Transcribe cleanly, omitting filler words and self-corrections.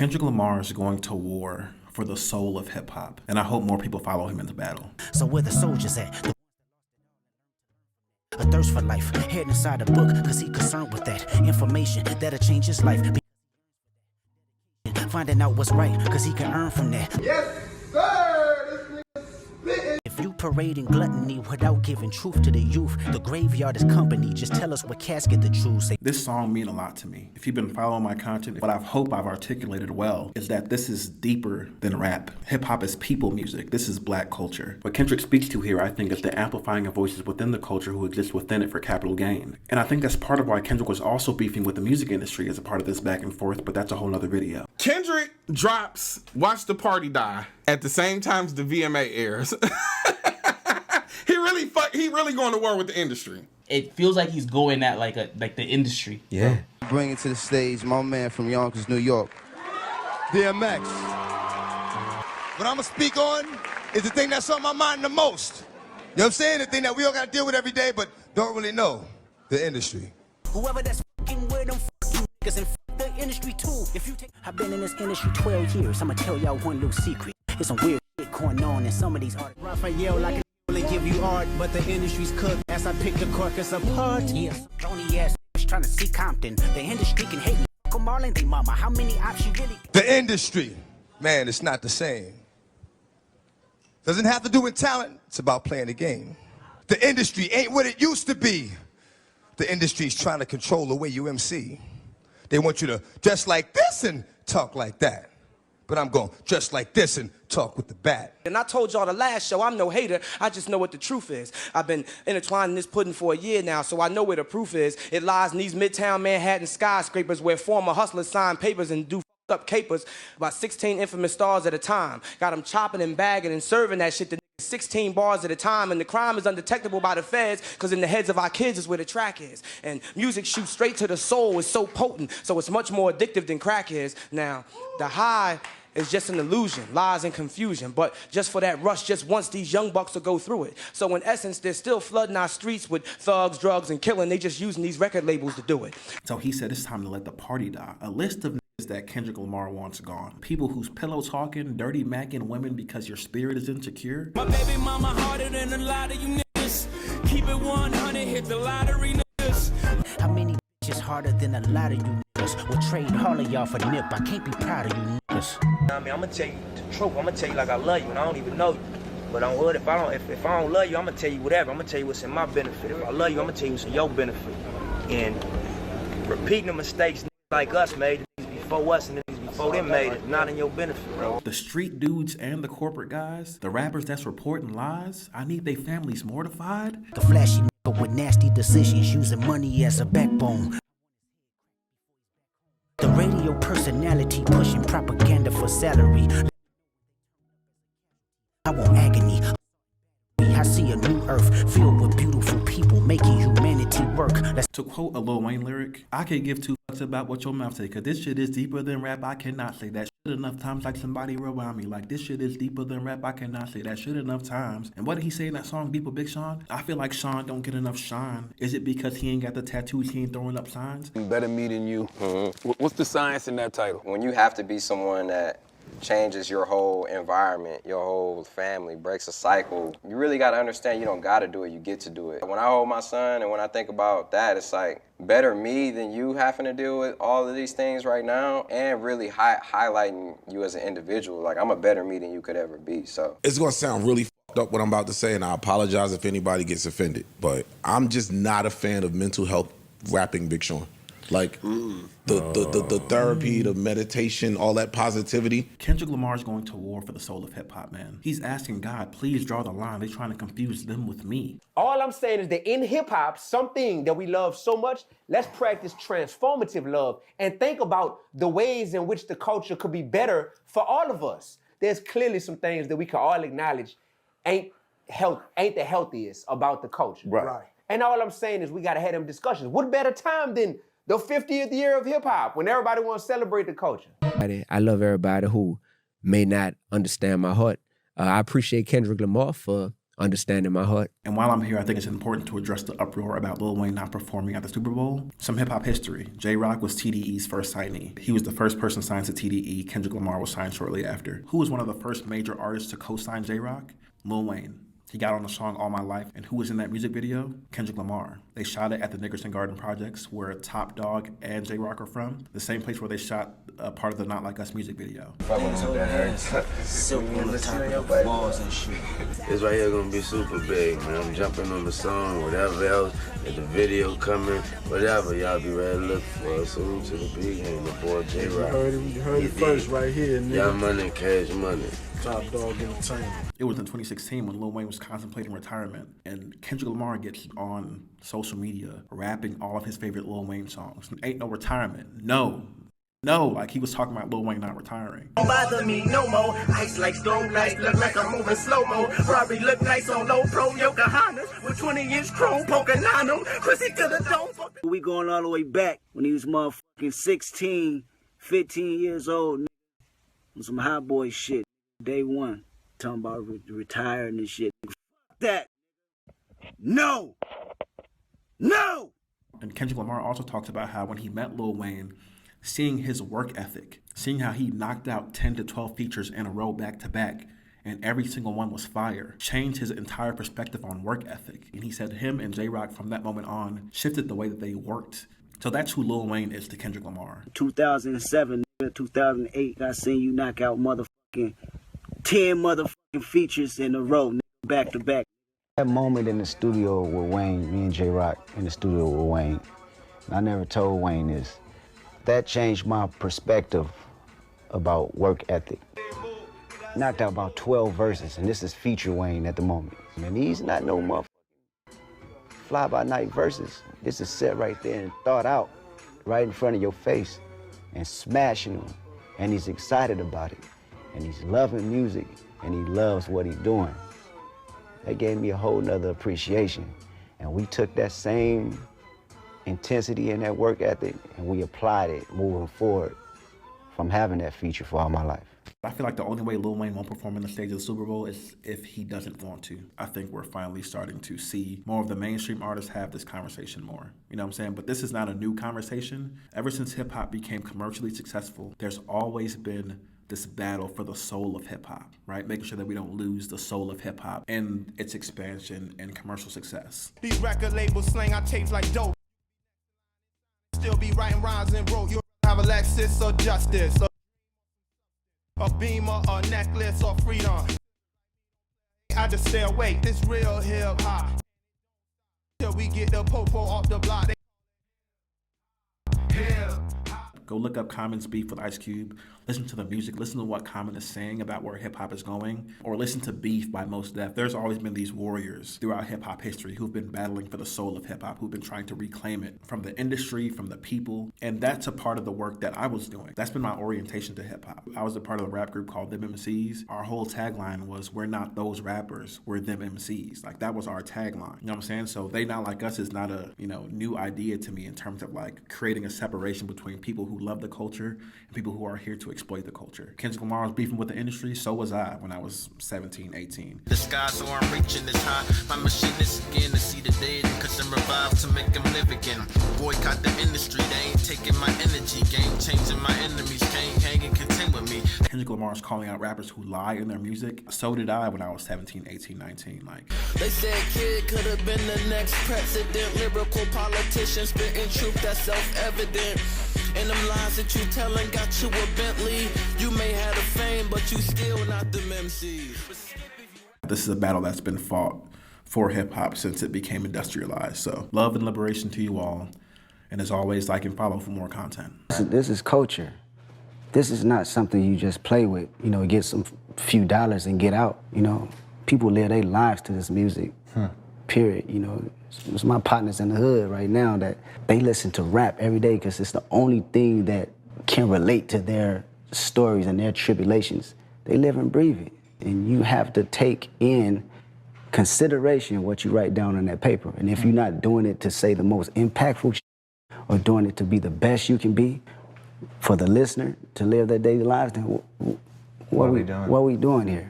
Kendrick Lamar is going to war for the soul of hip-hop, and I hope more people follow him into battle. So where the soldiers at? A thirst for life, head inside a book, cause he concerned with that information that'll change his life. Finding out what's right, cause he can earn from that. Yes, sir! This nigga spitting. If you parading gluttony without giving truth to the youth, the graveyard is company. Just tell us what casket the truth say. This song mean a lot to me. If you've been following my content, what I hope I've articulated well is that this is deeper than rap. Hip-hop is people music. This is black culture. What Kendrick speaks to here, I think, is the amplifying of voices within the culture who exist within it for capital gain. And I think that's part of why Kendrick was also beefing with the music industry as a part of this back and forth, but that's a whole nother video. Kendrick drops Watch the Party Die at the same time as the VMA airs. He really going to war with the industry. It feels like he's going at like the industry. Yeah. Bringing to the stage my man from Yonkers, New York, DMX. What I'm gonna speak on is the thing that's on my mind the most. You know what I'm saying? The thing that we all gotta deal with every day, but don't really know. The industry. Whoever that's fucking with them fucking niggas and fuck the industry too. If you take, I've been in this industry 12 years. I'ma tell y'all one little secret. There's some weird shit going on in some of these artists. Raphael like a and give you art, but the industry's cooked as I pick the carcass apart. Yeah, Johnny ass trying to see Compton. The industry can hate me. Fuck 'em all, ain't they, mama? How many options really? The industry. Man, it's not the same. Doesn't have to do with talent. It's about playing the game. The industry ain't what it used to be. The industry's trying to control the way you MC. They want you to dress like this and talk like that. But I'm going to dress like this and talk with the bat. And I told y'all the last show, I'm no hater, I just know what the truth is. I've been intertwining this pudding for a year now, so I know where the proof is. It lies in these midtown Manhattan skyscrapers where former hustlers sign papers and do up capers. About 16 infamous stars at a time. Got them chopping and bagging and serving that shit to 16 bars at a time, and the crime is undetectable by the feds, because in the heads of our kids is where the track is. And music shoots straight to the soul, it's so potent, so it's much more addictive than crack is. Now, the high is just an illusion, lies and confusion, but just for that rush, just once these young bucks will go through it. So in essence, they're still flooding our streets with thugs, drugs, and killing. They just using these record labels to do it. So he said it's time to let the party die. A list of niggas that Kendrick Lamar wants gone. People who's pillow talking, dirty macking women because your spirit is insecure. My baby mama harder than a lot of you niggas. Keep it 100, hit the lottery niggas. How many bitches harder than a lot of you niggas? Will trade all of y'all for Nip. I can't be proud of you niggas. I mean, I'm gonna tell you the truth. I'm gonna tell you like I love you, and I don't even know you. But on what if I don't love you, I'm gonna tell you whatever. I'm gonna tell you what's in my benefit. If I love you, I'm gonna tell you what's in your benefit. And repeating the mistakes like us made, the niggas before us and the niggas before them made it, not in your benefit, bro. The street dudes and the corporate guys, the rappers that's reporting lies, I need their families mortified. The flashy nigga with nasty decisions, using money as a backbone. The radio personality pushing propaganda for salary. I want agony. I see a new earth filled with beautiful people making humanity work. To quote a Lil Wayne lyric, I can't give two fucks about what your mouth say, cause this shit is deeper than rap, I cannot say that shit enough times like somebody rewind me. Like this shit is deeper than rap, I cannot say that shit enough times. And what did he say in that song, Deeper Big Sean? I feel like Sean don't get enough shine. Is it because he ain't got the tattoos, he ain't throwing up signs? Better me than you. What's the science in that title? When you have to be someone that changes your whole environment, your whole family, breaks a cycle, you really got to understand you don't got to do it, you get to do it. When I hold my son and when I think about that, it's like better me than you having to deal with all of these things right now and really highlighting you as an individual. Like, I'm a better me than you could ever be, so. It's going to sound really fucked up what I'm about to say, and I apologize if anybody gets offended, but I'm just not a fan of mental health rapping Big Sean. Like, the therapy, the meditation, all that positivity. Kendrick Lamar is going to war for the soul of hip-hop, man. He's asking God, please draw the line. They're trying to confuse them with me. All I'm saying is that in hip-hop, something that we love so much, let's practice transformative love and think about the ways in which the culture could be better for all of us. There's clearly some things that we can all acknowledge ain't the healthiest about the culture. Right. And all I'm saying is we gotta have them discussions. What better time than the 50th year of hip-hop when everybody wants to celebrate the culture? I love everybody who may not understand my heart. I appreciate Kendrick Lamar for understanding my heart. And while I'm here, I think it's important to address the uproar about Lil Wayne not performing at the Super Bowl. Some hip-hop history. J-Rock was TDE's first signee. He was the first person signed to TDE. Kendrick Lamar was signed shortly after. Who was one of the first major artists to co-sign J-Rock? Lil Wayne. He got on the song All My Life, and who was in that music video? Kendrick Lamar. They shot it at the Nickerson Garden Projects, where Top Dog and J-Rock are from, the same place where they shot a part of the Not Like Us music video. It's right here gonna be super big, man. I'm jumping on the song, whatever else, if the video coming, whatever, y'all be ready to look for. Salute to the big hand, the boy J-Rock. You heard it first right here, nigga. Y'all money, cash money. Top Dog Entertainment. It was in 2016 when Lil Wayne was contemplating retirement, and Kendrick Lamar gets on social media rapping all of his favorite Lil Wayne songs. Ain't no retirement. No, like he was talking about Lil Wayne not retiring. Don't bother me no more. Ice like stone nice, look like I'm moving slow-mo. Ferrari look nice on low pro Yokohamas with 20-inch chrome poking on them. Chrissy to the dome. We going all the way back when he was motherfucking 16, 15 years old. On some hot boy shit. Day one. Talking about retiring and shit. Fuck that. No. And Kendrick Lamar also talks about how when he met Lil Wayne, seeing his work ethic, seeing how he knocked out 10 to 12 features in a row back to back, and every single one was fire, changed his entire perspective on work ethic. And he said him and J-Rock from that moment on shifted the way that they worked. So that's who Lil Wayne is to Kendrick Lamar. 2007, 2008, I seen you knock out motherfucking 10 motherfucking features in a row, back to back. That moment in the studio with Wayne, me and J-Rock in the studio with Wayne, I never told Wayne this. That changed my perspective about work ethic. Knocked out about 12 verses, and this is feature Wayne at the moment. And these not no motherfucking fly-by-night verses. This is set right there and thought out right in front of your face and smashing them. And he's excited about it. And he's loving music, and he loves what he's doing. That gave me a whole nother appreciation. And we took that same intensity and that work ethic, and we applied it moving forward from having that feature for all my life. I feel like the only way Lil Wayne won't perform on the stage of the Super Bowl is if he doesn't want to. I think we're finally starting to see more of the mainstream artists have this conversation more. You know what I'm saying? But this is not a new conversation. Ever since hip-hop became commercially successful, there's always been this battle for the soul of hip-hop, right? Making sure that we don't lose the soul of hip-hop and its expansion and commercial success. These record labels slang our tapes like dope. Still be writing rhymes and broke. You have a Lexus or justice, a beamer, a necklace, or freedom. I just stay awake. This real hip-hop. Till we get the popo off the block. Go look up Common's beef with Ice Cube. Listen to the music. Listen to what Common is saying about where hip-hop is going. Or listen to Beef by Mos Def. There's always been these warriors throughout hip-hop history who've been battling for the soul of hip-hop, who've been trying to reclaim it from the industry, from the people. And that's a part of the work that I was doing. That's been my orientation to hip-hop. I was a part of a rap group called Them MCs. Our whole tagline was, we're not those rappers, we're them MCs. Like, that was our tagline. You know what I'm saying? So They Not Like Us is not a, new idea to me in terms of like creating a separation between people who love the culture and people who are here to exploit the culture. Kendrick Lamar was beefing with the industry, so was I when I was 17, 18. The sky, so I'm reaching this high. My machine is again to see the dead and cause I'm revived to make them live again. Boycott the industry, they ain't taking my energy. Game changing my enemies, can't hang and contend with me. Kendrick Lamar is calling out rappers who lie in their music. So did I when I was 17, 18, 19. They said kid could have been the next president. Lyrical politician spitting truth that's self-evident. And them lies that you telling got you a Bentley. You may have the fame, but you still not them MCs. This is a battle that's been fought for hip-hop since it became industrialized. So love and liberation to you all. And as always, like and follow for more content. This is culture. This is not something you just play with, get some few dollars and get out, People live their lives to this music, period, It's my partners in the hood right now that they listen to rap every day because it's the only thing that can relate to their stories and their tribulations. They live and breathe it. And you have to take in consideration what you write down on that paper. And if you're not doing it to say the most impactful shit or doing it to be the best you can be for the listener to live their daily lives, then what are we doing here?